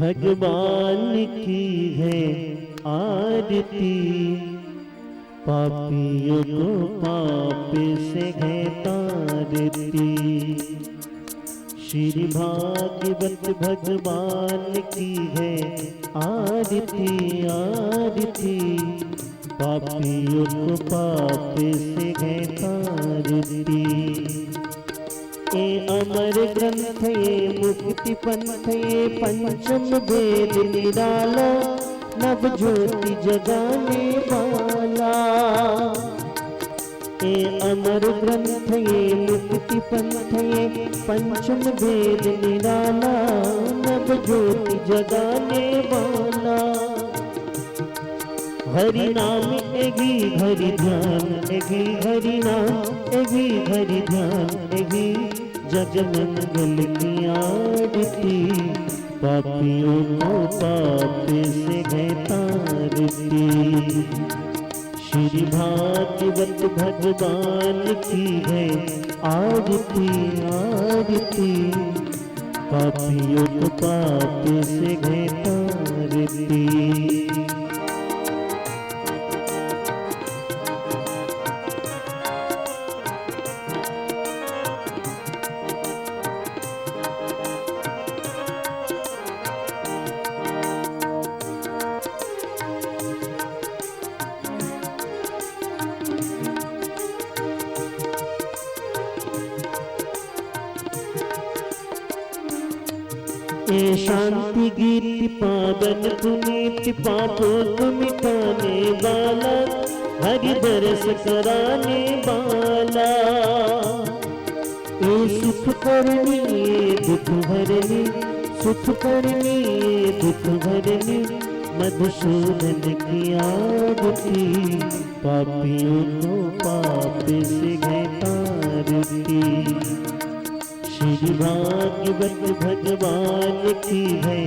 भगवान की है आरती, पापियों को पाप से है तारती। श्री भागवत भगवान की है आरती आरती, पापियों को पाप से है तारती। ये अमर ग्रंथ ये मुक्ति पंथ ये पंचम वेद निराला, नव ज्योति जगाने वाला। ये अमर ग्रंथ ये मुक्ति पंथ ये पंचम वेद निराला, नव ज्योति जगाने वाला। हरि नाम एगी हरि ध्यान एगी हरि नाम एगी हरि ध्यान एगी, जग मंगल की आरती, पापियों को पाप से है तारती। श्री भागवत भगवान की है आरती आरती, पापियों को पाप से है तारती। ये शांति गीत पावन पुनीत पापों को मिटाने वाला, हरि दर्श कराने वाला। ये सुख करनी ये दुख हरनी, सुख करनी ये दुख हरनी, मधुसूदन की आरती, पापियों को पाप से है तारती। श्री भागवत भगवान की है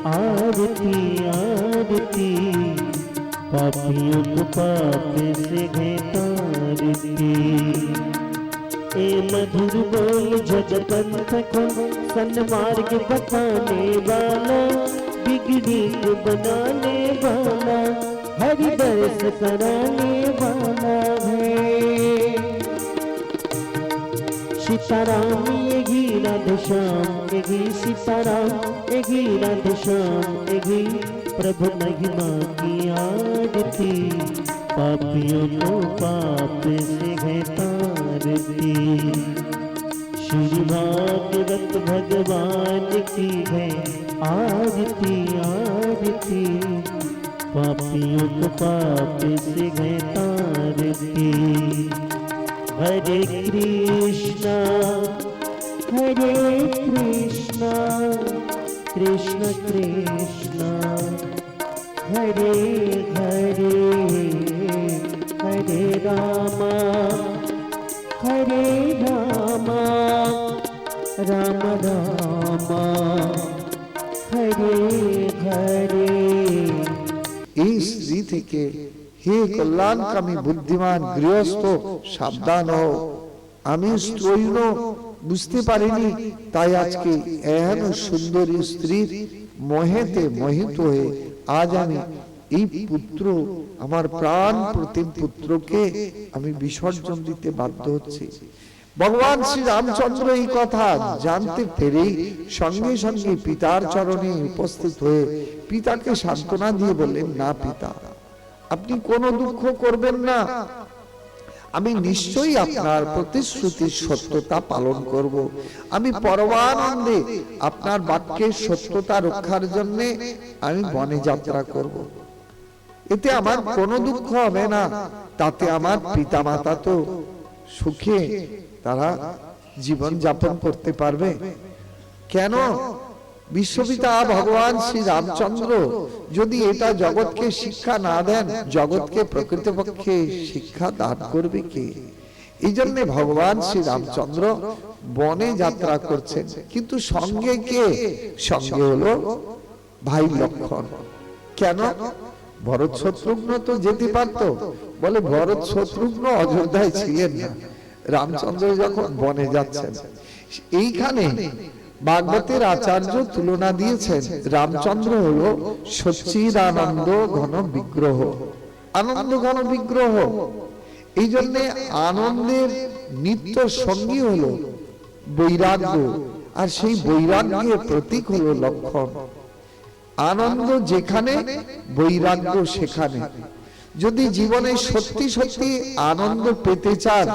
आरती आरती, पापियों को पाप से है तारती। ए मधुर बोल जग पंथ को सन्मार्ग बताने वाला, बिगड़ी को बनाने वाला, हरि दर्श कराने वाला है। सीताराम एगी राधे श्याम एगी, सीताराम एगी राधे श्याम एगी, प्रभु महिमा की आरती, पापियों को पाप से है तारती। श्री भागवत भगवान की है आरती आरती, पापियों को पाप से है तारती। हरे कृष्णा कृष्ण कृष्ण हरे हरे, हरे रामा राम रामा हरे हरे। এই স্ত্রী থেকে হে কল্যাণকামী বুদ্ধিমান গৃহস্থ সাবধান হও, আমি স্ত্রৈণ বুঝতে পারিনি, তাই আজকে এহেন সুন্দরী স্ত্রীর মোহেতে মোহিত হয়ে আজ আমি এই পুত্র আমার প্রাণ প্রতিম পুত্রকে আমি বিসর্জন দিতে বাধ্য হচ্ছি। ভগবান শ্রী রামচন্দ্র এই কথা জানতে পেরেই সঙ্গে সঙ্গে পিতার চরণে উপস্থিত হয়ে পিতাকে সান্ত্বনা দিয়ে বললেন, না পিতা, আপনি কোনো দুঃখ করবেন না, আমি নিশ্চয়ই আপনার প্রতিশ্রুতির সত্যতা পালন করব। আমি পরমানন্দে আপনার বাক্যের সত্যতা রক্ষার জন্য আমি বনে যাত্রা করব। এতে আমার কোনো দুঃখ হবে না, তাতে আমার পিতামাতা তো সুখে তারা জীবন যাপন করতে পারবে। কেন বিশ্বপিতা ভগবান শ্রী রামচন্দ্র যদি এটা জগৎকে শিক্ষা না দেন, জগৎকে প্রকৃতপক্ষে শিক্ষা দান করবে কে? এই জন্য ভগবান শ্রী রামচন্দ্র বনে যাত্রা করছেন, কিন্তু সঙ্গে কে? সঙ্গে হলো ভাই লক্ষ্মণ। কেন? ভরত শত্রুঘ্ন তো যেতে পারত, বলে ভরত শত্রুঘ্ন অযোধ্যায় ছিলেন না, রামচন্দ্র যখন বনে যাচ্ছেন, এইখানে ভাগবতের আচার্য তুলনা দিয়েছেন রামচন্দ্র হলো সচ্চিদানন্দ ঘন বিগ্রহ, আনন্দ ঘন বিগ্রহ। এই জন্য আনন্দের নিত্য সঙ্গী হলো বৈরাগ্য, আর সেই বৈরাগ্যের প্রতীক হলো লক্ষণ। আনন্দ যেখানে, বৈরাগ্য সেখানে। যদি জীবনে সত্যি সত্যি আনন্দ পেতে চান,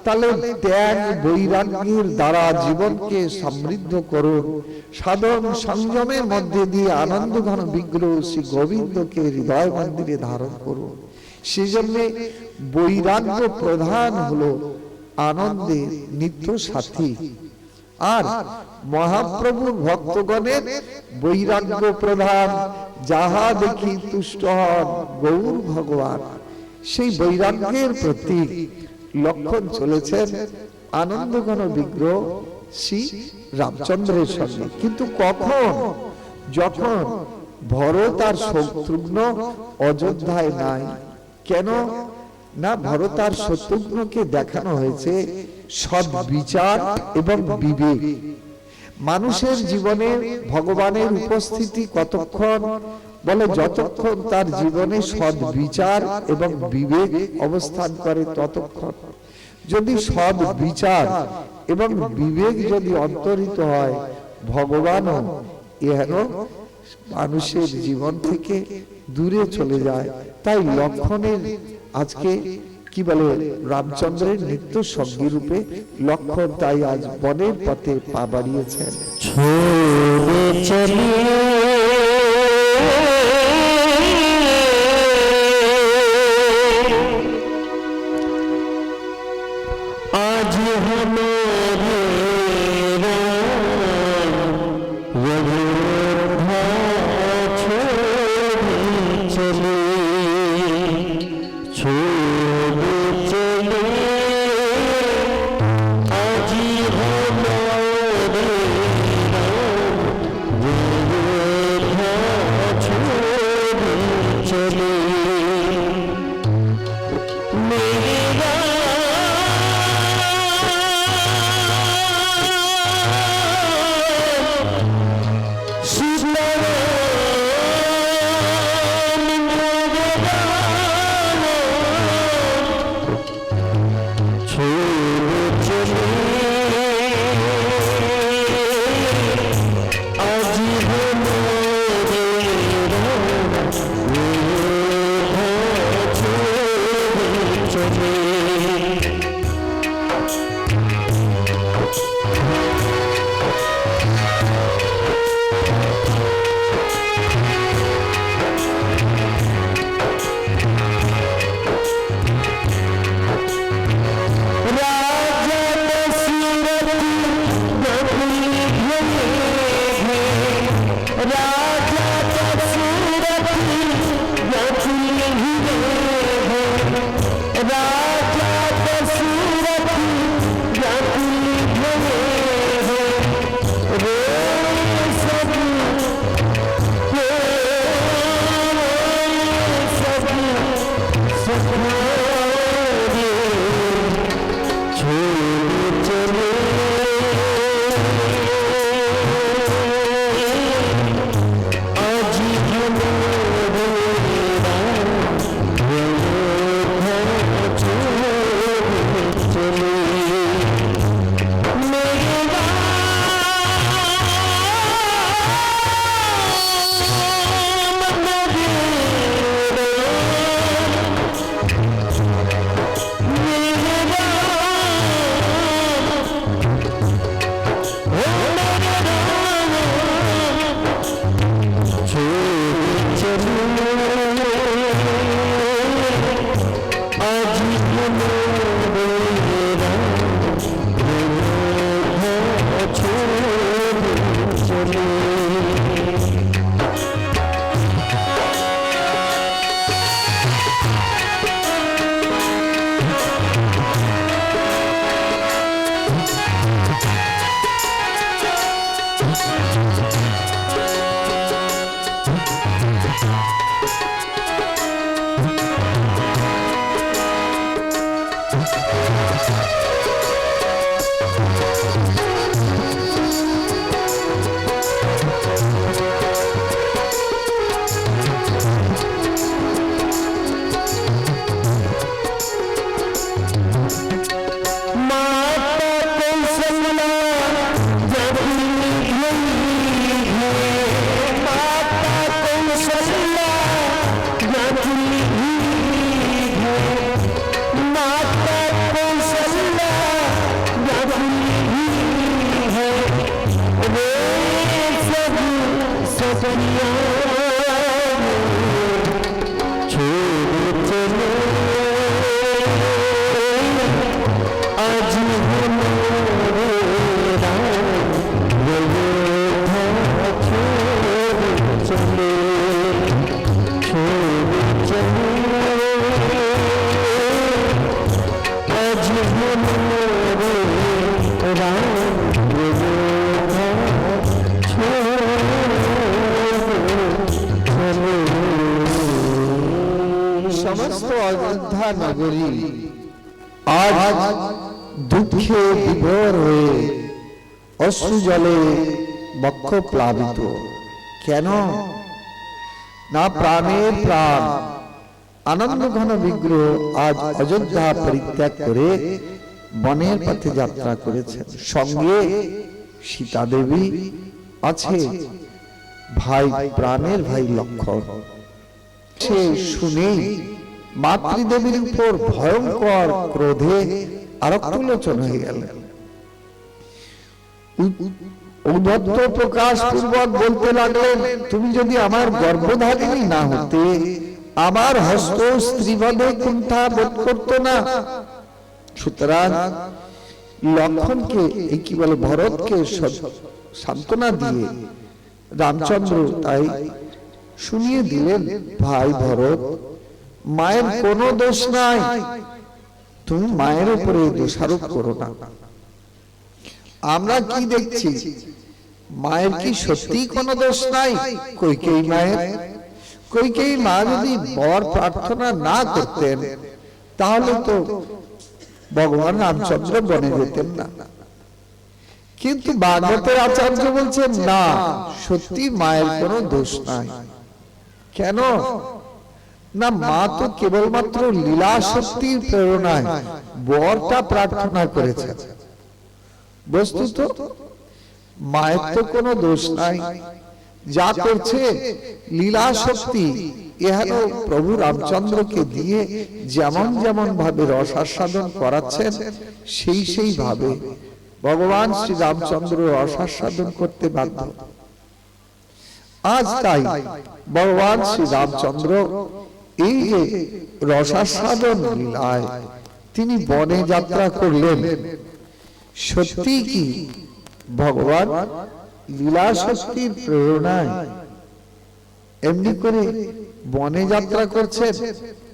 তাহলে ত্যাগ বৈরাগ্যের দ্বারা জীবনকে সমৃদ্ধ করুন। সাধন সংযমের মধ্যে দিয়ে আনন্দ ঘন বিগ্রহ শ্রী গোবিন্দকে হৃদয় মন্দিরে ধারণ করুন। সেজন্য বৈরাগ্য প্রধান হলো আনন্দের নিত্য সাথী। আর মহাপ্রভুর ভক্তগণের বৈরাগ্য প্রধান, যাহা দেখি তুষ্ট হন গৌর ভগবান। সেই বৈরাগ্যের প্রতীক লক্ষণ চলেছেন আনন্দ ঘন বিগ্রহ শ্রী রামচন্দ্রের সঙ্গে। কিন্তু কখন? যখন ভরত আর শত্রুঘ্ন অযোধ্যায় নাই। কেন না, ভরত আর শত্রুঘ্নকে দেখানো হয়েছে সৎ বিচার এবং বিবেক। মানুষের জীবনে ভগবানের উপস্থিতি কতক্ষণ? বলে যতক্ষণ তার জীবনে সৎ বিচার এবং বিবেক অবস্থান করে ততক্ষণ। যদি সৎ বিচার এবং বিবেক যদি অন্তরিত হয়, ভগবানও এহেন মানুষের জীবন থেকে দূরে চলে যায়। তাই লক্ষণের আজকে কি বলে, রামচন্দ্রের নিত্য সঙ্গী রূপে লক্ষণ তাই আজ বনের পথে পা বাড়িয়েছেন। आज हमारे সমস্ত অযোধ্যা নগরী আজ দুঃখে বিভোর হয়ে অশ্রু জলে বক্ষ প্লাবিত। কেন না? প্রাণের প্রাণ আনন্দ ঘন বিগ্রহ আজ অযোধ্যা পরিত্যাগ করে বনের পথে যাত্রা করেছেন। সঙ্গে সীতা দেবী আছে, ভাই প্রাণের ভাই লক্ষ্মণ। সে শুনেই মাতৃদেবীর উপর ভয়ঙ্কর ক্রোধে আরক্তলোচন হয়ে গেলেন। ঔদ্ধত্য প্রকাশ পূর্বক বলতে লাগলেন, তুমি যদি আমার গর্ভধারিণী না হতে, আমার হস্ত স্ত্রীভাবে কুণ্ঠা বোধ করত না। সুতরাং লক্ষ্মণকে এই কি বলে ভরতকে সান্ত্বনা দিয়ে রামচন্দ্র তাই শুনিয়ে দিলেন, ভাই ভরত, মায়ের কোনো দোষ নাই, তুমি মায়ের উপরে দোষারোপ করো না। আমরা কি দেখছি, মায়ের কি সত্যি কোনো দোষ নাই? কইকেয়ী মায়ের, কইকেয়ী মা যদি বর প্রার্থনা না করতেন তাহলে তো ভগবান রামচন্দ্র বনে যেতেন না। কিন্তু ভাগবতের আচার্য বলছেন না, সত্যি মায়ের কোনো দোষ নাই। কেন না? মা তো কেবলমাত্র লীলা শক্তির প্রেরণায় বরটা প্রার্থনা করেছে। বস্তুত মায়ের তো কোনো দোষ নাই, যা করছে লীলা শক্তি। এহেন প্রভু রামচন্দ্রকে দিয়ে যেমন যেমন ভাবে রসাস্বাদন করাচ্ছেন, সেই ভাবে ভগবান শ্রী রামচন্দ্র রসাস্বাদন করতে বাধ্য। আজ তাই ভগবান শ্রী রামচন্দ্র এই যে রসাস্বাদন লীলায় তিনি বনে যাত্রা করলেন, সত্যি কি ভগবান লীলা শক্তির প্রেরণায় এমনি করে বনে যাত্রা করছেন?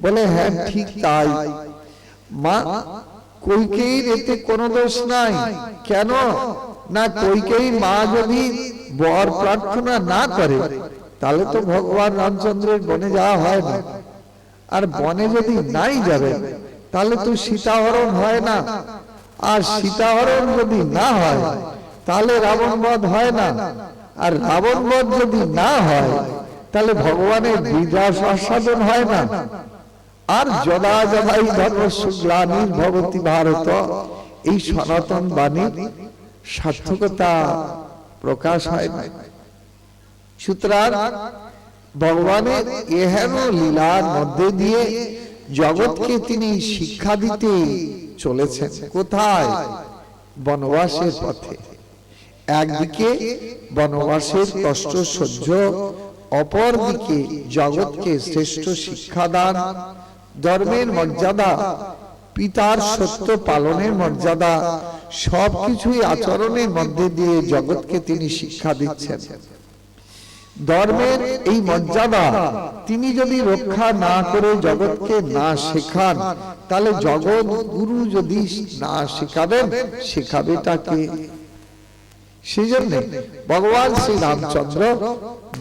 বলে হ্যাঁ, ঠিক তাই। মা কইকেয়ীর এতে কোনো দোষ নাই। কেন না? কইকেয়ী মা যদি বর প্রার্থনা না করে তাহলে তো ভগবান রামচন্দ্রের বনে যাওয়া হয় না। আর বনে যদি নাই যাবে তাহলে তো সীতাহরণ হয় না। আর সীতাহরণ যদি না হয় তাহলে রাবণ বধ হয় না। আর রাবণ বধ যদি না হয় তাহলে ভগবানের বিনাশ আস্বাদন হয় না। আর যদা যদাই ধর্মস্য গ্লানির্ভবতি ভারত, এই সনাতন বাণীর সার্থকতা প্রকাশ হয় না। সুতরাং ভগবানের এহেন লীলার মধ্যে দিয়ে জগৎকে তিনি শিক্ষা দিতে চলেছেন। কোথায়? বনবাসের পথে। একদিকে বনবাসের কষ্ট সহ্য, অপরদিকে জগৎকে শ্রেষ্ঠ শিক্ষাদান, ধর্মের মর্যাদা, পিতার সত্য পালনের মর্যাদা, সবকিছুই আচরণের মধ্যে দিয়ে জগৎকে তিনি শিক্ষা দিচ্ছেন। ধর্মের এই মর্যাদা তিনি যদি রক্ষা না করে জগৎকে না শেখান, তাহলে জগৎ গুরু যদি না শেখাবেন, শেখাবেটাকে? সেই জন্য ভগবান শ্রী রামচন্দ্র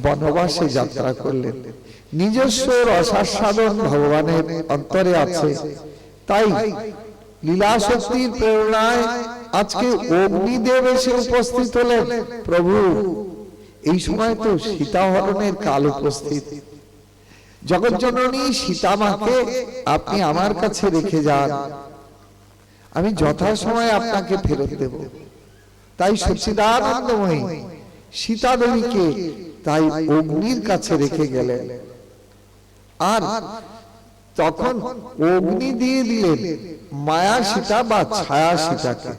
বনবাসে যাত্রা করলেন। নিজস্ব রসাস্বাদন ভগবানের অন্তরে আছে, তাই লীলা শক্তির প্রেরণায় আজকে অগ্নিদেব এসে উপস্থিত হলেন। প্রভু, এই সময় তো সীতাহরণের কাল উপস্থিত। জগৎজননী সীতা মাকে আপনি আমার কাছে রেখে যান, আমি যথাসময়ে আপনাকে ফেরত দেব। তাই সচ্চিদানন্দময়ী সীতা দেবীকে তাই অগ্নির কাছে রেখে গেলেন। আর তখন অগ্নি দিয়ে দিলেন মায়া সীতা বা ছায়া সীতাকে।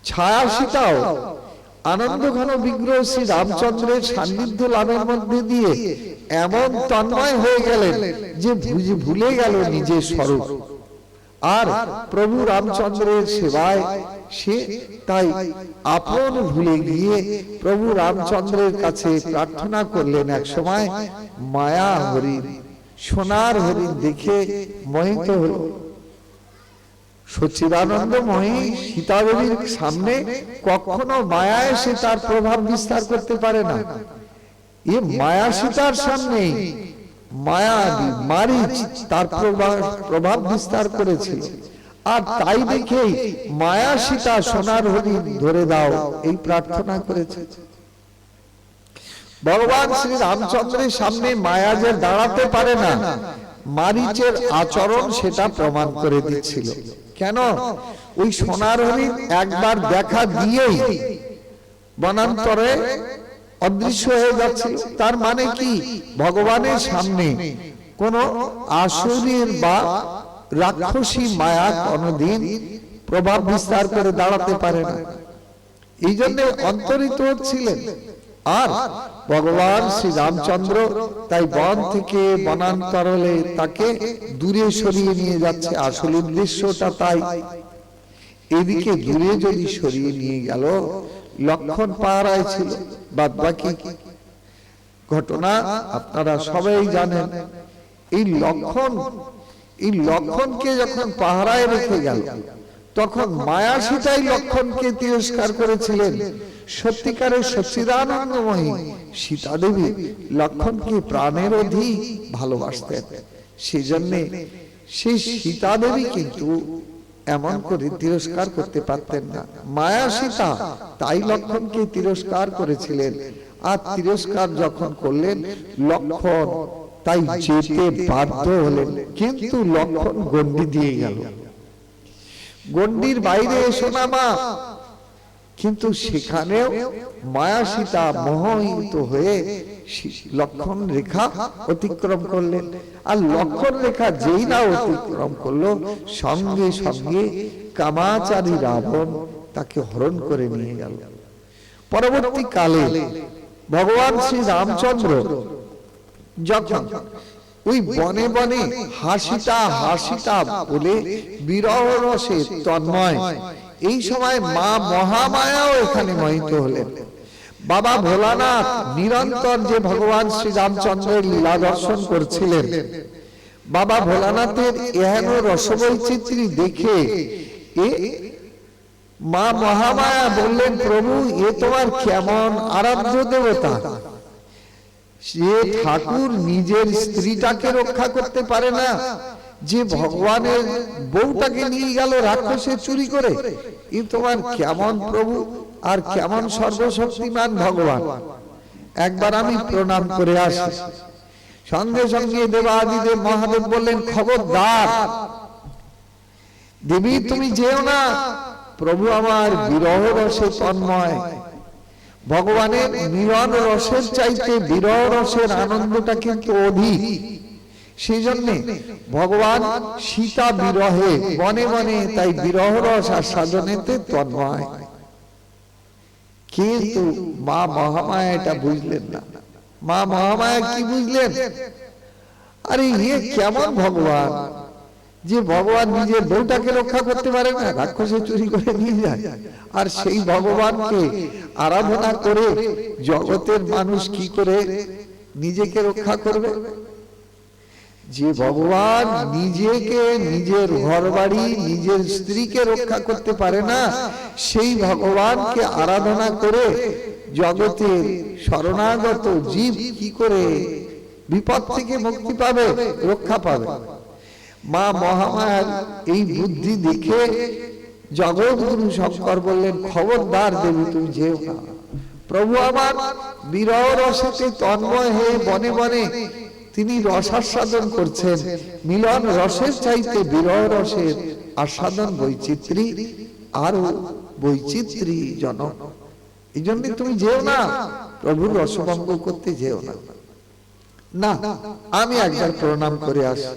ছায়া সীতাও আনন্দ ঘন বিগ্রহ শ্রী রামচন্দ্রের সান্নিধ্য লাভের মধ্যে দিয়ে এমন তন্ময় হয়ে গেলেন যে ভুলে গেল নিজের স্বরূপ। আর প্রভু রামচন্দ্রের সেবায় সে তাই আপন ভুলে গিয়ে প্রভু রামচন্দ্রের কাছে প্রার্থনা করলেন। এক সময় মায়া হরিণ, সোনার হরিণ দেখে মোহিত হল। সচ্চিদানন্দময়ী সীতা দেবীর সামনে কখনো মায়া এসে তার প্রভাব বিস্তার করতে পারে না। এ মায়া সীতার সামনে মায়া মারিচ তার প্রভাব বিস্তার করেছিল, আর তাই দেখেই মায়া সীতা সোনার হরিণ ধরে দাও এই প্রার্থনা করেছে। ভগবান শ্রী রামচন্দ্রের সামনে মায়া যে দাঁড়াতে পারে না, মারিচের আচরণ সেটা প্রমাণ করে দিচ্ছিল। কেন? ওই সোনার হরিণ একবার দেখা দিয়েই বনান্তরে অদৃশ্য হয়ে যাচ্ছিল। তার মানে কি? ভগবানের সামনে কোন আসুরীর বা রাক্ষসী মায়া কোনদিন প্রভাব বিস্তার করে দাঁড়াতে পারে না। এই জন্য অন্তরিত হচ্ছিলেন। আর ভগবান শ্রী রামচন্দ্র তাই বন থেকে বনান্তরে তাকে দূরে সরিয়ে নিয়ে যাচ্ছে। আসল উদ্দেশ্যটা তাই। এদিকে দূরে যদি সরিয়ে নিয়ে গেল, লক্ষণ পাহারায় ছিল। বাদ বাকি ঘটনা আপনারা সবাই জানেন। এই লক্ষণকে যখন পাহারায় রেখে গেল, তখন মায়া সীতাই লক্ষণকে তিরস্কার করেছিলেন। সত্যিকারের সচ্চিদানন্দময়ী সীতা দেবী লক্ষণকে প্রাণের অধিক ভালোবাসতেন। সেই জন্য সেই সীতা দেবী কিন্তু এমন করে তিরস্কার করতে পারতেন না। মায়া সীতা তাই লক্ষণকে তিরস্কার করেছিলেন। আর তিরস্কার যখন করলেন, লক্ষণ তাই যেতে বাধ্য হলেন। কিন্তু লক্ষণ গণ্ডি দিয়ে গেল, গণ্ডির বাইরে এসো না মা। কিন্তু সেখানেও মায়া সীতা মোহিত হয়ে লক্ষণ রেখা অতিক্রম করলেন। আর লক্ষণ রেখা যেই না অতিক্রম করলো, সঙ্গে সঙ্গে কামাচারী রাবণ তাকে হরণ করে নিয়ে গেল। পরবর্তীকালে ভগবান শ্রী রামচন্দ্র যখন ওই বনে বনে হাসিটা হাসিটা বলে বিরহ রসে তন্ময়, এই সময় মা মহামায়াও এখানে মোহিত হলেন। বাবা ভোলানাথ নিরন্তর যে ভগবান শ্রী রামচন্দ্রের লীলা দর্শন করছিলেন, বাবা ভোলানাথের এহেন রসবৈচিত্র্য দেখে মা মহামায়া বললেন, প্রভু এ তোমার কেমন আরাধ্য দেবতা! সে ঠাকুর নিজের স্ত্রীটাকে রক্ষা করতে পারে না, যে ভগবানের বউটাকে নিয়ে গেল রাক্ষসে চুরি করে। এ তোমার কেমন প্রভু আর কেমন সর্বশক্তিমান ভগবান! একবার আমি প্রণাম করে আসি। সঙ্গে সঙ্গে দেবাদিদেব মহাদেব বললেন, খবরদার দেবী, তুমি যেও না। প্রভু আমার বিরহ রসে তন্ময়। ভগবানের মিলন রসের চাইতে বিরহ রসের আনন্দটা কিন্তু অধিক। সেই জন্য ভগবান সীতা বিরহে বনে বনে তাই বিরহ রস আস্বাদনেতে তন্ময়। কিন্তু মা মহামায়া এটা বুঝলেন না। মা মহামায়া কি বুঝলেন? আরে এ কেমন ভগবান, যে ভগবান নিজের বউটাকে রক্ষা করতে পারে না, রাক্ষসে চুরি করে নিয়ে যায়। আর সেই ভগবানকে আরাধনা করে জগতের মানুষ কি করে নিজেকে রক্ষা করবে? যে ভগবান নিজেকে, নিজের ঘর বাড়ি, নিজের স্ত্রীকে রক্ষা করতে পারে না, সেই ভগবানকে আরাধনা করে জগতের শরণাগত জীব কি করে বিপদ থেকে মুক্তি পাবে, রক্ষা পাবে? মা মহামায়ার এই বুদ্ধি দেখে জগৎগুরু শঙ্কর বললেন, খবরদার দেবী, তুমি যেও না। প্রভু আমার বিরহ রসেতে তন্ময় হয়ে বনে বনে তিনি রসাস্বাদন করছেন। মিলন রসের চাইতে বিরহ রসের আস্বাদন বৈচিত্র্য আরো বৈচিত্র্য জনক। এই জন্য তুমি যেও না, প্রভুর রসভঙ্গ করতে যেও না। না, আমি একবার প্রণাম করে আসি।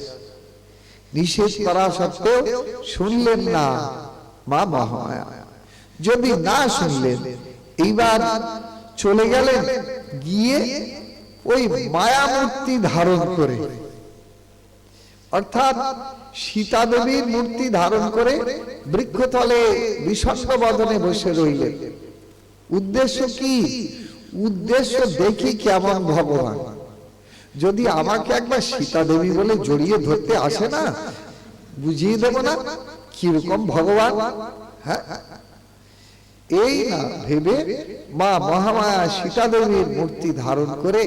নিষেধ করা সত্ত্বেও শুনলেন না মা মহামায়া। যদি না শুনলেন, এইবার চলে গেলেন, গিয়ে ওই মায়া মূর্তি ধারণ করে, অর্থাৎ সীতা দেবীর মূর্তি ধারণ করে বৃক্ষতলে বিষণ্ণ বদনে বসে রইলেন। উদ্দেশ্য কি? উদ্দেশ্য দেখি কেমন ভগবান। যদি আমাকে একবার সীতা দেবী বলে জড়িয়ে ধরতে আসে না, বুঝিয়ে দেব না। কিরকম ভগবান? হ্যাঁ, এই না ভেবে মা মহামায়া সীতা দেবীর মূর্তি ধারণ করে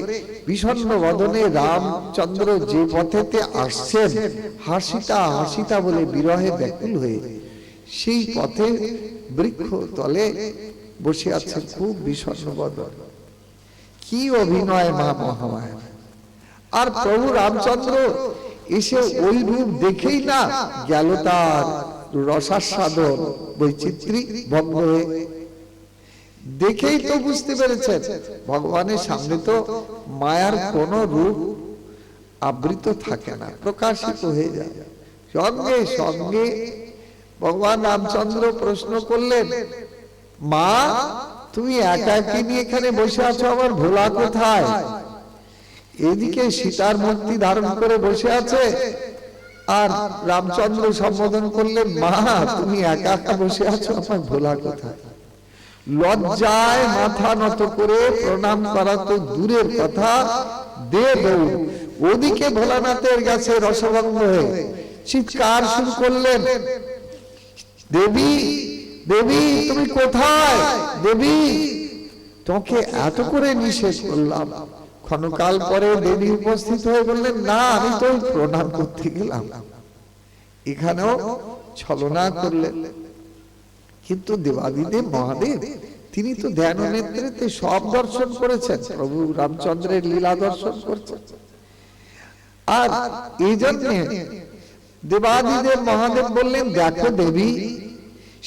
বিষণ্ণ বদনে রামচন্দ্র যে পথেতে আসছেন হাসিতা হাসিতা বলে বিরহে ব্যাকুল হয়ে, সেই পথে বৃক্ষ তলে বসে আছে খুব বিষণ্ণ বদন। কি অভিনয় মা মহামায়া! আর প্রভু রামচন্দ্র এসে ওই রূপ দেখেই না গেল তার রসাস্বাদন বৈচিত্র্য ভঙ্গ হয়ে। দেখেই তো বুঝতে পেরেছেন ভগবানের সামনে তো মায়ার কোন রূপ আবৃত থাকে না, প্রকাশিত হয়ে যায়। সঙ্গে সঙ্গে ভগবান রামচন্দ্র প্রশ্ন করলেন, মা তুমি একা একা নিয়ে এখানে বসে আছো, আমার ভোলা কোথায়? এদিকে সীতার মূর্তি ধারণ করে বসে আছে, আর রামচন্দ্র সম্বোধন করলেন, মা তুমি একা একা বসে আছো, আমার ভোলা কোথায়? লজ্জায় মাথা নত করে প্রণাম করা তো দূরের কথা, দে দৌড়। ওদিকে ভোলানাথের কাছে রসভঙ্গ হয়ে চিৎকার শুরু করলেন, দেবী দেবী তুমি কোথায়? দেবী তোমাকে এত করে নিষেধ করলাম। ক্ষণকাল পরে দেবী উপস্থিত হয়ে বললেন, না আমি তো প্রণাম করতে গেলাম। এখানেও ছলনা করলেন। কিন্তু দেবাদিদেব মহাদেব তিনি তো ধ্যান নেত্রেতে সব দর্শন করেছেন, প্রভু রামচন্দ্রের লীলা দর্শন করছেন। আর এই জন্য দেবাদিদেব মহাদেব বললেন, দেখো দেবী,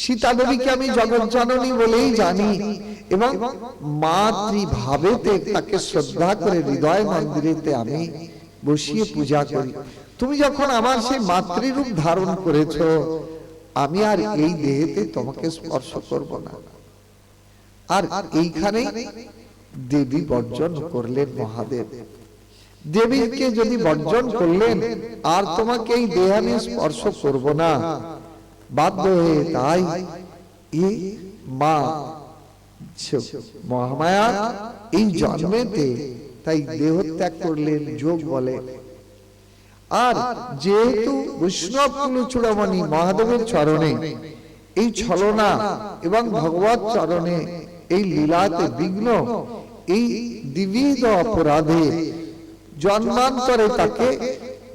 সীতা দেবীকে আমি জগৎ জননী বলেই জানি এবং মাতৃভাবেতে তাকে শ্রদ্ধা করে হৃদয় মন্দিরেতে আমি বসিয়ে পূজা করি। তুমি যখন আমার সেই মাতৃরূপ ধারণ করেছো, আমি আর এই দেহেতে তোমাকে স্পর্শ করব না। আর এইখানে দেবী বর্জন করলেন মহাদেব। দেবীকে যদি বর্জন করলেন, আর তোমাকে এই দেহে আমি স্পর্শ করব না, বাধ্য হয়ে তাই এই মা মহামায়া এই জন্মেতে তাই দেহ ত্যাগ করলেন যোগ বলে। আর যেহেতু বৈষ্ণব কুলচূড়ামণি মহাদেবের চরণে এই ছলনা এবং ভগবত চরণে এই লীলাতে বিঘ্ন, এই দ্বিবিধ অপরাধে জন্মান্তরে তাকে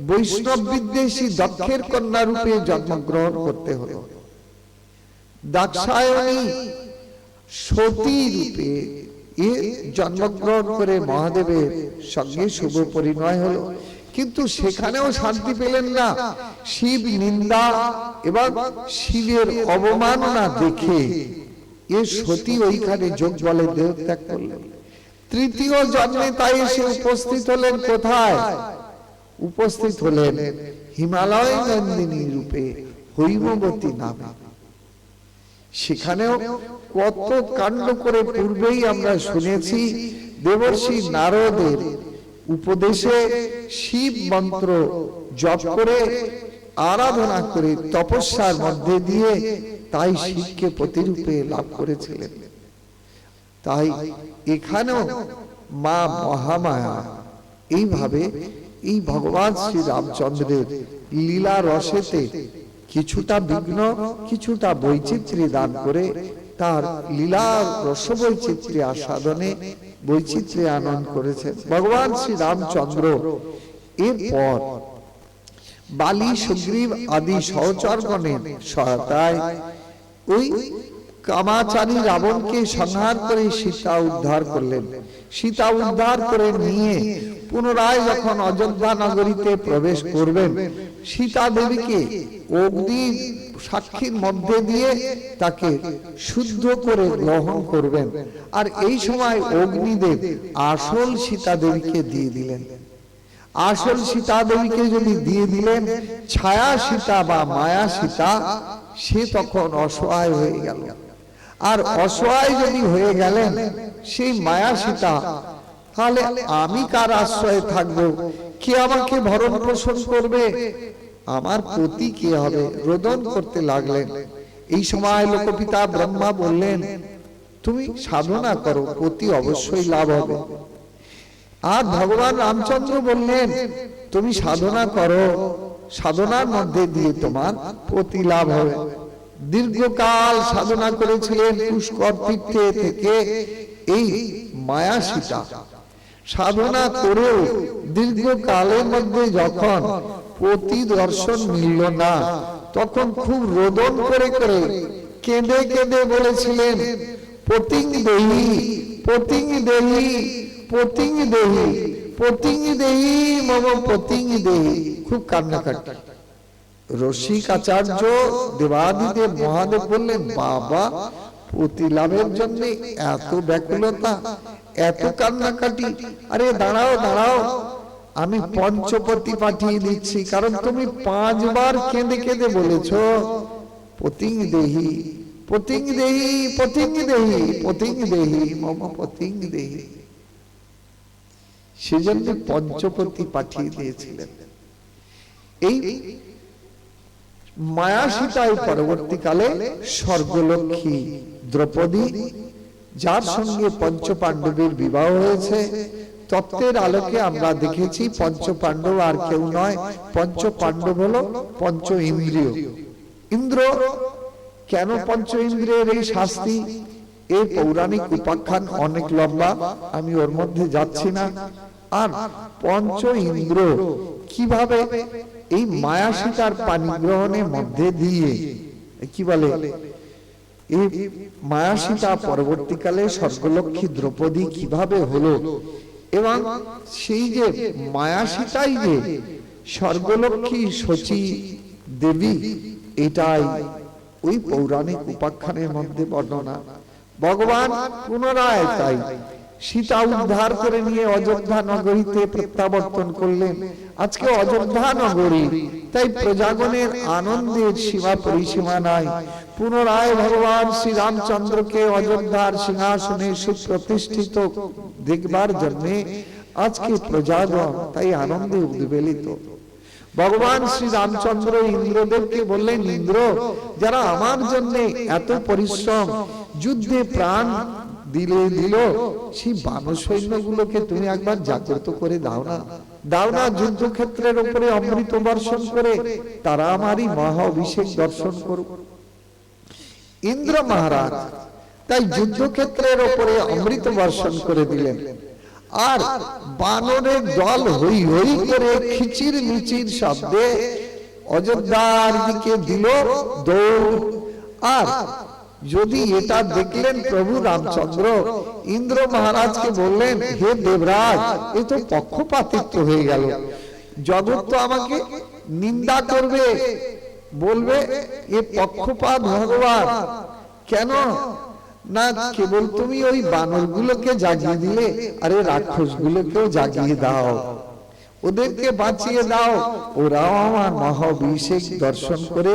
বৈষ্ণব বিদ্বেষী দক্ষের কন্যা রূপে জন্মগ্রহণ করতে হলো। দাক্ষায়ণী সতী রূপে জন্মগ্রহণ করে মহাদেবের সঙ্গে শুভ পরিণয় হলো। কিন্তু সেখানেও শান্তি পেলেন না। শিব নিন্দা এবং শিবের অবমাননা দেখে এ সতী ওইখানে যোগ বলে দেহ ত্যাগ করলেন। তৃতীয় জন্মে তাই এসে উপস্থিত হলেন কোথায়? উপস্থিত হলেন হিমালয় নন্দিনী রূপে হৈমবতী নামে। সেখানেও কত কাণ্ড করে পূর্বেই আমরা শুনেছি। দেবর্ষি নারদের উপদেশে শিব মন্ত্র জপ করে আরাধনা করে তপস্যার মধ্যে দিয়ে তাই শিবকে প্রতিরূপে লাভ করেছিলেন। তাই এখানেও মা মহামায়া এইভাবে এই ভগবান শ্রী রামচন্দ্রের লীলা রসেতে কিছুটা বিঘ্ন কিছুটা বৈচিত্র্য দান করে তার লীলা রস বৈচিত্র্য আস্বাদনে বৈচিত্র্য আনন্দ করেছেন ভগবান শ্রী রামচন্দ্র। এরপর বালি সুগ্রীব আদি সহচরগণের সহায়তায় ওই কামাচারী রাবণকে সংহার করে সীতা উদ্ধার করলেন। সীতা উদ্ধার করে নিয়ে পুনরায় যখন অযোধ্যা নগরীতে প্রবেশ করবেন, সীতা দেবীকে অগ্নি সাক্ষীর মধ্যে দিয়ে তাকে শুদ্ধ করে গ্রহণ করবেন। আর এই সময় অগ্নিদেব আসল সীতা দেবীকে দিয়ে দিলেন। আসল সীতা দেবীকে যদি দিয়ে দিলেন, ছায়া সীতা বা মায়া সীতা সে তখন অসহায় হয়ে গেল। আর অসহায় যদি হয়ে গেলেন সেই মায়া সীতা, তাহলে আমি কার আশ্রয়ে থাকবো? কে আমাকে ভরণ পোষণ করবে? আমার পতি কে হবে? রোদন করতে লাগলেন। এই সময় লোকপিতা ব্রহ্মা বললেন, তুমি সাধনা করো, পতি অবশ্যই লাভ হবে। আর ভগবান রামচন্দ্র বললেন, তুমি সাধনা করো, সাধনার মধ্যে দিয়ে তোমার প্রতি লাভ হবে। দীর্ঘকাল সাধনা করেছিলেন পুষ্কর তীর্থে থেকে এই মায়া সীতা। সাধনা করেও দীর্ঘকালের মধ্যে যখন পতি দর্শন মিলল না, তখন খুব রোদন করে করে কেঁদে কেঁদে বলেছিলেন, পতিং দেহি, পতিং দেহি, পতিং দেহি, পতিং দেহি, মম পতিং দেহি। খুব কান্নাকাটি। রসিক আচার্য দেবাদিদেব মহাদেব বললেন, বাবা, পতি লাভের জন্য এত ব্যাকুলতা, এত কান্নাকাটি? আরে দাঁড়াও দাঁড়াও, আমি পঞ্চপতি পাঠিয়ে দিচ্ছি, কারণ তুমি 5 বার কেঁদে কেঁদে বলেছো পতিং দেহি, পতিং দেহি, পতিং দেহি, পতিং দেহি, মম পতিং দেহি। সেজন্য পঞ্চপতি পাঠিয়ে দিয়েছিলেন। এই মায়া সীতায় পরবর্তীকালে স্বর্গলক্ষ্মী দ্রৌপদী, যার সঙ্গে পঞ্চ পাণ্ডবের বিবাহ হয়েছে। তত্ত্বের আলোকে আমরা দেখেছি পঞ্চ পাণ্ডব আর কেউ নয়, পঞ্চ পাণ্ডব হলো পঞ্চ ইন্দ্রিয়। ইন্দ্র কেন পঞ্চ ইন্দ্রিয়ের এই শাস্তি, এই পৌরাণিক উপাখ্যান অনেক লম্বা, আমি ওর মধ্যে যাচ্ছি না। আর পঞ্চ ইন্দ্র কিভাবে এই মায়া সীতার পানি গ্রহণের মধ্যে দিয়ে, কি বলে, এই মায়া সীতা পরবর্তীকালে স্বর্গলক্ষ্মী দ্রৌপদী কিভাবে হলো, এবং সেই যে মায়া সীতাই যে স্বর্গলক্ষ্মী শচী দেবী, এটাই ওই পৌরাণিক উপাখ্যানের মধ্যে বর্ণনা। ভগবান পুনরায় তাই সীতা উদ্ধার করে নিয়ে অযোধ্যা নগরীতে প্রত্যাবর্তন করলেন। আজকে অযোধ্যা নগরী, তাই প্রজাগণের আনন্দের সীমা পরিসীমা নাই। পুনরায় ভগবান শ্রী রামচন্দ্রকে অযোধ্যার সিংহাসনে সুপ্রতিষ্ঠিত দেখবার জন্য আজকে প্রজাগণ তাই আনন্দে উদ্বেলিত। ভগবান শ্রী রামচন্দ্র ইন্দ্রদেবকে বললেন, ইন্দ্র, যারা আমার জন্য এত পরিশ্রম যুদ্ধে প্রাণ দিল, সেই বানর সৈন্যগুলোকে তুমি একবার জাগ্রত করে দাও না, দাও না, যুদ্ধক্ষেত্রের উপরে অমৃত বর্ষণ করে তারা আমারই মহা অভিষেক দর্শন করুক। ইন্দ্র মহারাজ তাই যুদ্ধক্ষেত্রের উপরে অমৃত বর্ষণ করে দিলেন। আর বানরের দল হই হই করে খিচির মিচির শব্দে অযোধ্যার দিকে দিল দৌড়। আর যদি এটা দেখলেন প্রভু রামচন্দ্র, ইন্দ্র মহারাজকে বললেন, হে দেবরাজ, এ তো পক্ষপাতিত্ব হয়ে গেল। জগৎ তো আমাকে নিন্দা করবে, বলবে এ পক্ষপাত ভগবান। কেন না, কেবল তুমি ওই বানরগুলোকে জাগিয়ে দিলে, আরে রাক্ষসগুলোকেও জাগিয়ে দাও, ওদেরকে বাঁচিয়ে দাও, ওরাও আমার মহাভিষেক দর্শন করে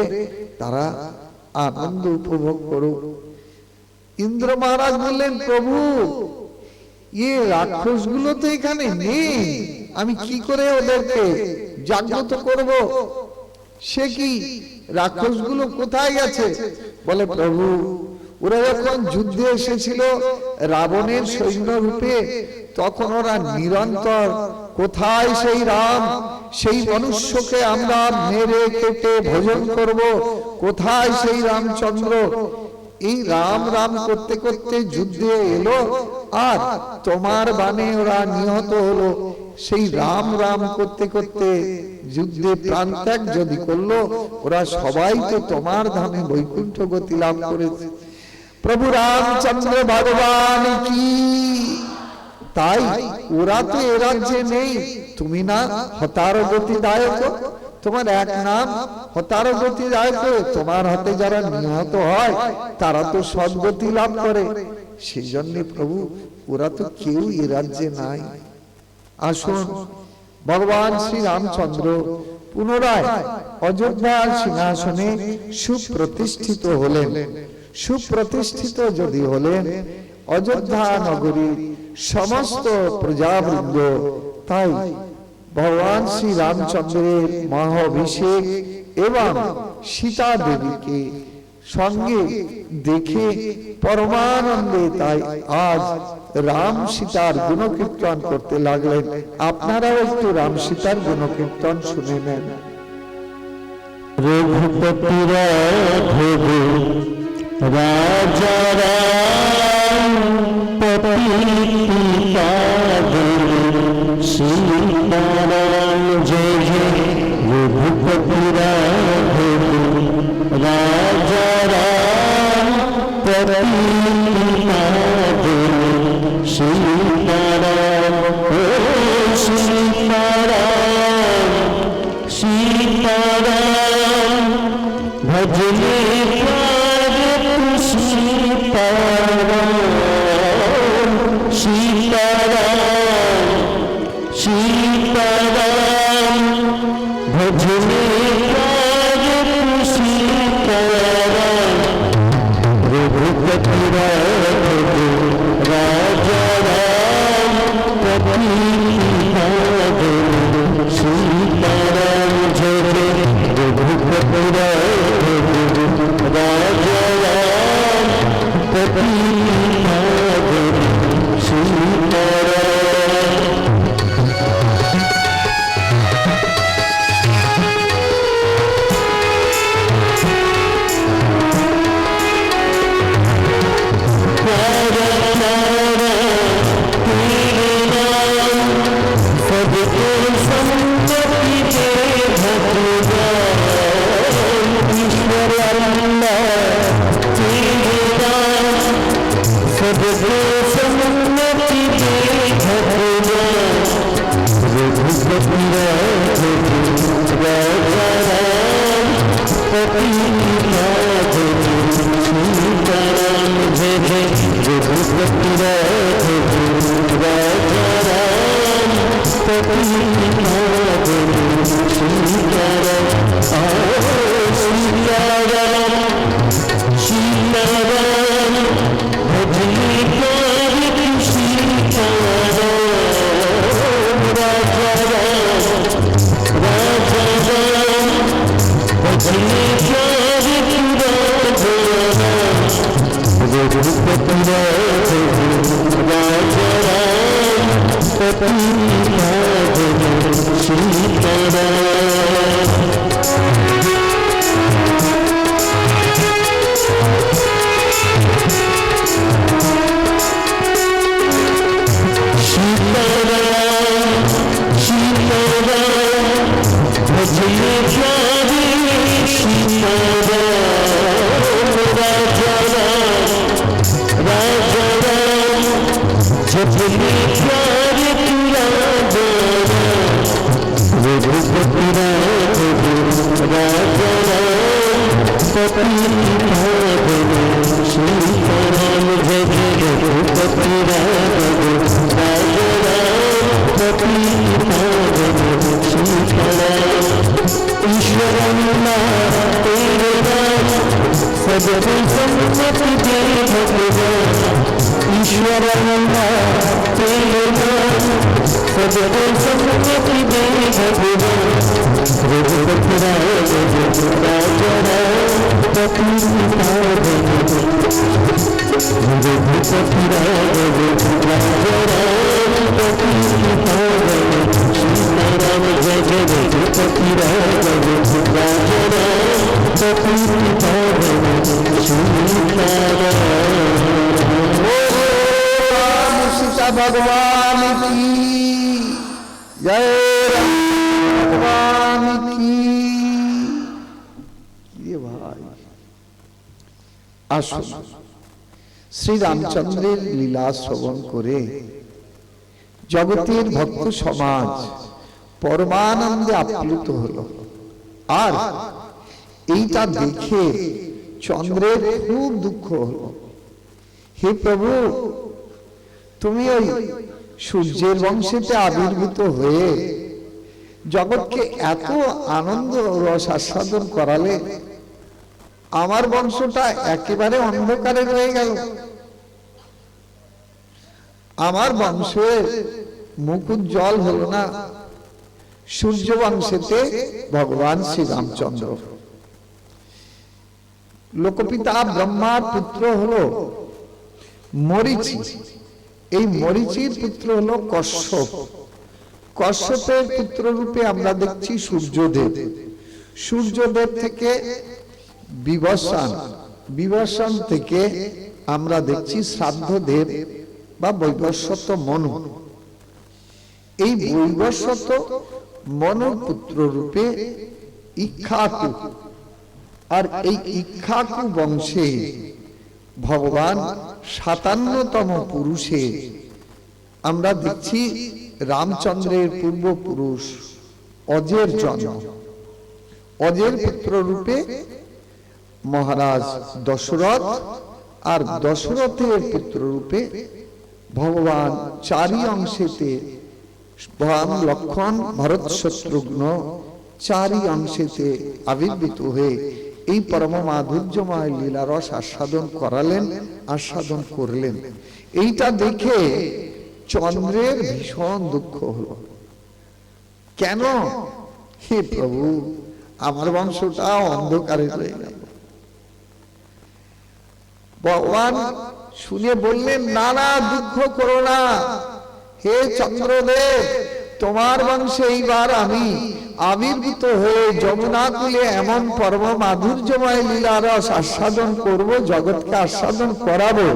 তারা আনন্দ উপভোগ করুক। ইন্দ্র মহারাজ বললেন, প্রভু, ये রাক্ষসগুলো তো এখানে নেই, আমি কি করে ওদেরকে জাগ্রত করব? সে কি, রাক্ষসগুলো কোথায় গেছে? বলে, প্রভু, ওরা যখন যুদ্ধে এসেছিল রাবণের সৈন্য রূপে, তখন ওরা নিরন্তর, কোথায় সেই রাম, সেই মনুষ্যকে আমরা মেরে কেটে ভোজন করব, কোথায় সেই রামচন্দ্র? এই রাম রাম করতে করতে যুদ্ধে এলো, আর তোমার বাণে ওরা নিহত হলো। সেই রাম রাম করতে করতে যুদ্ধে প্রাণত্যাগ যদি করলো, ওরা সবাই তো তোমার ধামে বৈকুণ্ঠ গতি লাভ করেছে। প্রভু রামচন্দ্র ভগবান কি। তাই ওরা তো এ রাজ্যে নেই, তুমি না হতারগতি দায়ক, তোমার এক নাম হতারগতি দায়ক, তোমার হাতে যারা নিহত হয় তারা তো সদ্গতি লাভ করে। সেই জন্য প্রভু, ওরা তো কেউ এ রাজ্যে নাই। আসুন, ভগবান শ্রী রামচন্দ্র পুনরায় অযোধ্যার সিংহাসনে সুপ্রতিষ্ঠিত হলেন। সুপ্রতিষ্ঠিত যদি হলেন, অযোধ্যা নগরীর সমস্ত প্রজাবৃন্দ তাই ভগবান শ্রী রামচন্দ্রের মহাভিষেক এবং সীতা দেবীকে সঙ্গে দেখে পরমানন্দে তাই আজ রাম সীতার গুণকীর্তন করতে লাগলেন। আপনারাও একটু রাম সীতার গুণকীর্তন শুনে নেন। रघुपति राघव राजा राम पतित पावन सीताराम जय जय रघुपति राघव राजा राम पतित पावन सीताराम ओ सीताराम सीताराम भजने सीताराम सीताराम भजने सीताराम रघुपति राघव राजा राम पतित पावन सीताराम जय रघुपति राघव राजा राम पतित पावन सीताराम भगवान की जय, भगवान की। ये भाई আসুন শ্রী রামচন্দ্রের লীলা শ্রবণ করে জগতের ভক্ত সমাজ পরমানন্দে আপ্লুত হলো। আর এইটা দেখে চন্দ্রের খুব দুঃখ হলো। হে প্রভু, তুমি ওই সূর্যের বংশেতে আবির্ভূত হয়ে জগৎকে এত আনন্দ রস আস্বাদন করালে, আমার বংশটা একেবারে অন্ধকারে রয়ে গেল। আমার বংশের মুখ উজ্জ্বল হলো না। সূর্য বংশেতে ভগবান শ্রী রামচন্দ্র, লোকপিতা ব্রহ্মার পুত্র হলো মরীচি। এই মরীচির পুত্র হলো কশ্যপ। কশ্যপের পুত্র রূপে আমরা দেখছি সূর্যদেব। সূর্যদেব থেকে বিবস্বান, বিবস্বান থেকে আমরা দেখছি শ্রাদ্ধদেব বা বৈবস্বত মনু। এই বৈবস্বত মনুর পুত্র রূপে ইক্ষ্বাকু, আর এই ইক্ষ্বাকু বংশে ভগবান 57তম পুরুষে আমরা দেখছি রামচন্দ্রের পূর্বপুরুষ অজের জন্ম। অজের পুত্র রূপে মহারাজ দশরথ, আর দশরথের পুত্র রূপে ভগবান 4 অংশেতে রাম লক্ষণ ভরত শত্রুঘ্ন 4 অংশেতে আবির্ভূত হয়ে এই পরম মাধুর্যময় লীলারস আস্বাদন করালেন, আস্বাদন করলেন। এইটা দেখে চন্দ্রের ভীষণ দুঃখ হলো। কেন? হে প্রভু, আমার বংশটা অন্ধকারে রয়ে গেল। ভগবান শুনে বললেন, না না, দুঃখ করো না হে চন্দ্রদেব, তোমার বংশে এইবার আমি আবির্ভূত হয়ে যমুনা কূলে এমন পরম মাধুর্যময় লীলারস আস্বাদন করব, জগৎকে আস্বাদন করাবো,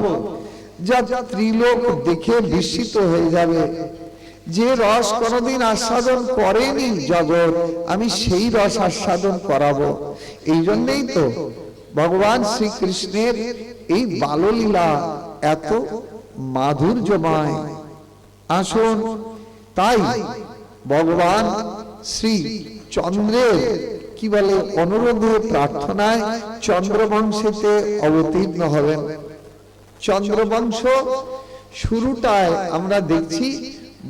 যা ত্রিলোক দেখে বিস্মিত হয়ে যাবে। যে রস কোনদিন আস্বাদন করেনি জগৎ, আমি সেই রস আস্বাদন করাবো। এই জন্যই তো ভগবান শ্রীকৃষ্ণের এই বাললীলা এত মাধুর্যময়। আসুন, তাই ভগবান শ্রী চন্দ্রের কি বলে অনুরোধে প্রার্থনায় চন্দ্রবংশেতে অবতীর্ণ হবেন। চন্দ্রবংশ শুরুটায় আমরা দেখছি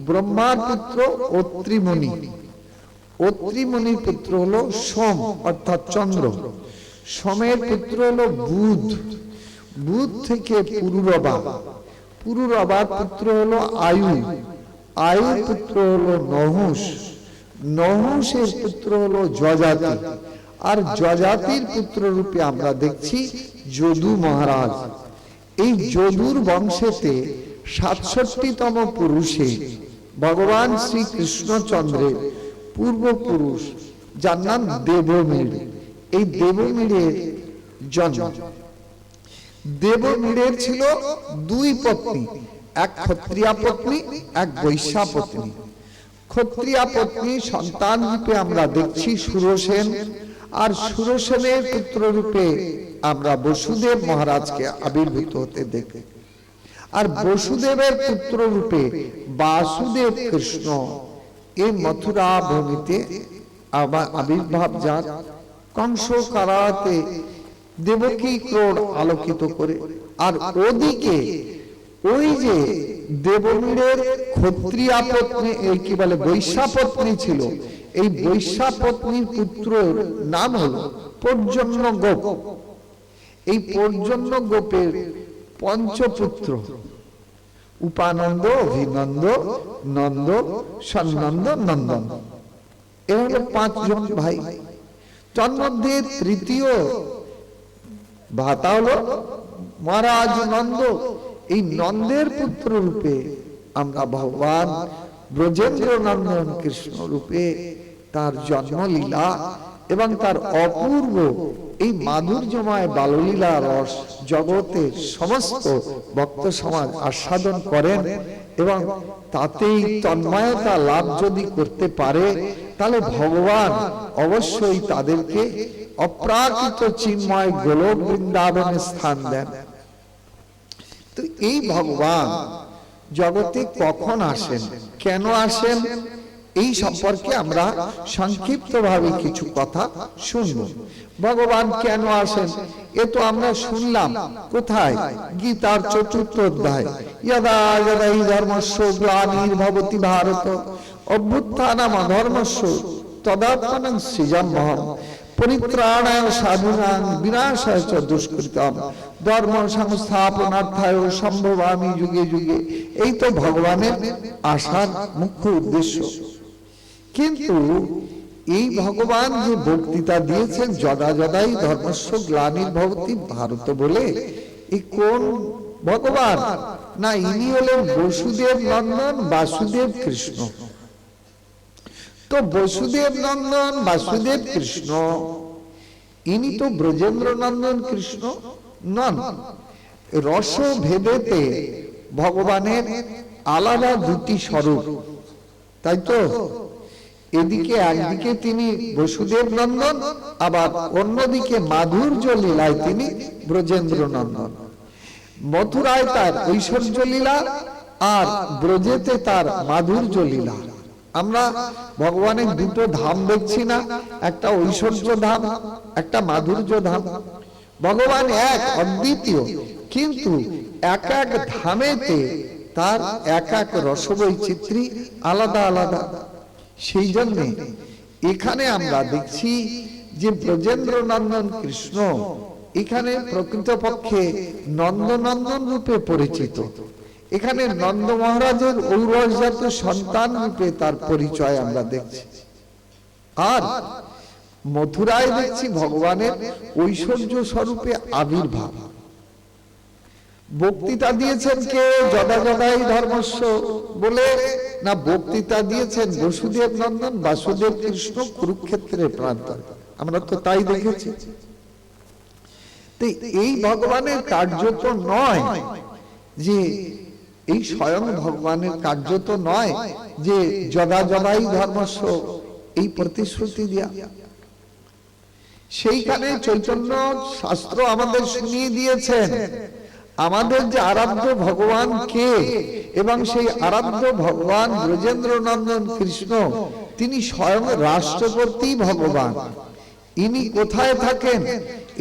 ব্রহ্মার পুত্র অত্রিমুনি। অত্রিমুনির পুত্র হলো সোম অর্থাৎ চন্দ্র। সোমের পুত্র হলো বুধ। বুধ থেকে পুরুরবা। পুরুরবার পুত্র হলো আয়ু। আয়ুর পুত্র হলো নহুষ। নহুষের পুত্র হলো যজাতি। আর যজাতির পুত্র রূপে আমরা দেখছি যদু মহারাজ। এই যদুর বংশেতে 67তম পুরুষে ভগবান শ্রী কৃষ্ণচন্দ্রের পূর্বপুরুষ, যার নাম দেবমীড়। এই দেবমীড়ের জন্ম। দেবমীড়ের ছিল 2 পত্নী, এক ক্ষত্রিয়া পত্নী, এক বৈশ্যা পত্নী। ক্ষত্রিয়া পত্নী সন্তান রূপে আমরা দেখছি সুরসেন, আর সুরসেনের পুত্র রূপে আমরা বসুদেব মহারাজকে আবির্ভূত হতে দেখি। আর বসুদেবের পুত্র রূপে বাসুদেব কৃষ্ণ এই মথুরা ভূমিতে আবির্ভাব যান। কংস কারাতে দেবকী ক্রোড় আলোকিত করে। আর ওদিকে ওই যে দেবমীড়ের ক্ষত্রিয়া পত্নী, এই কি বলে বৈশ্যা পত্নী ছিল, এই বৈশ্যা পত্নীর পুত্রের নাম হলো পর্জন্য গোপ। এই পর্জন্য গোপের পঞ্চপুত্র উপানন্দ, অভিনন্দ, নন্দ, সন্নন্দ, নন্দন, এরা হলো 5 জন ভাই। তন্মধ্যে তৃতীয় ভাতা হলো মহারাজ নন্দ। এই নন্দের পুত্র রূপে আমরা ভগবান ব্রজেন্দ্র নন্দন কৃষ্ণ রূপে তার জন্মলীলা এবং তার অপূর্ব এই মাধুর্যময় বাললীলা রস জগতের সমস্ত ভক্ত সমাজ আস্বাদন করেন। এবং তাতেই তন্ময়তা লাভ যদি করতে পারে, তাহলে ভগবান অবশ্যই তাদেরকে অপ্রাকৃত চিন্ময় গোলক বৃন্দাবনে স্থান দেন। তো এই ভগবান জগতে কখন আসেন, কেন আসেন, এই সম্পর্কে আমরা সংক্ষিপ্তভাবে কিছু কথা শুনব। ভগবান কেন আসেন এ তো আমরা শুনলাম। কোথায়? গীতার 4th অধ্যায়, যদা যদা হি ধর্মস্য গ্লানির্ভবতি ভারত অভ্যুত্থানম অধর্মস্য তদাত্মনং সৃজম্যহম পরিত্রাণায় সাধুনাং বিনাশায় চ দুষ্কৃতম ধর্ম সংস্থাপনার্থায় সম্ভবামি যুগে যুগে। এই তো ভগবানের আসার মুখ্য উদ্দেশ্য। কিন্তু এই ভগবান যে বক্তৃতা দিয়েছেন যদা যদাই ধর্মস্য গ্লানির্ভবতি ভারত বলে, এই কোন ভগবান? না, ইনি হলেন বসুদেব নন্দন বাসুদেব কৃষ্ণ। তো তো বসুদেব নন্দন বাসুদেব কৃষ্ণ, ইনি তো ব্রজেন্দ্র নন্দন কৃষ্ণ নন। রস ভেদেতে ভগবানের আলাদা দুটি স্বরূপ, তাই তো? এদিকে একদিকে তিনি বসুদেব নন্দন, আবার অন্যদিকে মাধুর্য লীলায় তিনি ব্রজেন্দ্র নন্দন। মথুরায় তার ঐশ্বর্য লীলা, আর ব্রজেতে তার মাধুর্য লীলা। আমরা ভগবানের দুটো ধাম দেখছি না, একটা ঐশ্বর্য ধাম, একটা মাধুর্য ধাম। ভগবান এক অদ্বিতীয়, কিন্তু এক এক ধামেতে তার এক এক রসবৈচিত্র্য আলাদা আলাদা। সেই জন্য এখানে আমরা দেখছি যে ব্রজেন্দ্র নন্দন কৃষ্ণ এখানে প্রকৃতপক্ষে নন্দনন্দন রূপে পরিচিত। এখানে নন্দ মহারাজের ঔরসজাত সন্তান রূপে তার পরিচয় আমরা দেখছি। আর মথুরায় দেখছি ভগবানের ঐশ্বর্য স্বরূপে আবির্ভাব। বক্তৃতা দিয়েছেন কে? যদাযদাই ধর্মস্য বলে না, বক্তৃতা দিয়েছেন বসুদেব নন্দন বাসুদেব কৃষ্ণ কুরুক্ষেত্রের প্রান্তরে। আমরা তো তাই দেখেছি। এই ভগবানের কার্য তো নয় যে, এই স্বয়ং ভগবানের কার্য তো নয় যে যদাযদাই ধর্মস্য এই প্রতিশ্রুতি দিয়া। সেইখানে চৈতন্য শাস্ত্র আমাদের শুনিয়ে দিয়েছেন আমাদের যে আরাধ্য ভগবান কে, এবং সেই আরাধ্য ভগবান ব্রজেন্দ্র নন্দন কৃষ্ণ তিনি স্বয়ং রাষ্ট্রপতি ভগবান। ইনি কোথায় থাকেন?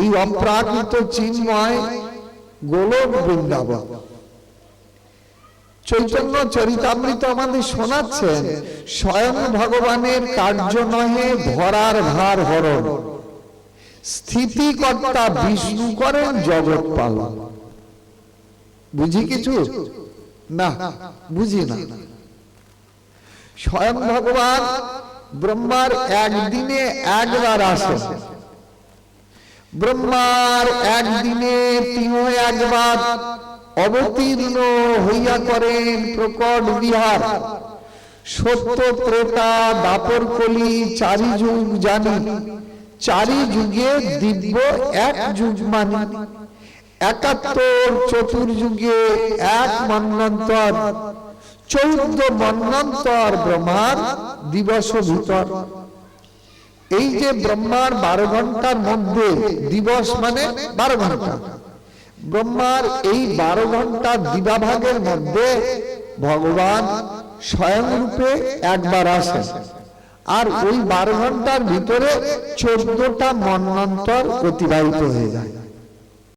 এই অপ্রাকৃত চিন্ময় গোলক বৃন্দাবন। চৈতন্য চরিতামৃত আমাদের শোনাচ্ছেন স্বয়ং ভগবানের কার্য নহে ধরার ভার হরণ, স্থিতিকর্তা বিষ্ণু করেন জগৎ পালন। বুঝি কিছু? না, বুঝি না। স্বয়ং ভগবান ব্রহ্মার একদিনে একবার আসেন, ব্রহ্মার একদিনে তিনি একবার অবতীর্ণ হইয়া করেন প্রকট বিহার। সত্য ত্রেতা দাপর কলি চারি যুগ জানি, চারি যুগে দিব্য এক যুগ মানি। ৭১ চতুর্যুগে এক মন্বন্তর, ১৪ মন্বন্তর ব্রহ্মার দিবস ভিতর। এই যে ব্রহ্মার ১২ ঘন্টার মধ্যে, দিবস মানে ১২ ঘন্টা, ব্রহ্মার এই ১২ ঘন্টা দিবাভাগের মধ্যে ভগবান স্বয়ং রূপে একবার আসেন। আর ওই ১২ ঘন্টার ভিতরে ১৪টা মন্বন্তর অতিবাহিত হয়ে যায়।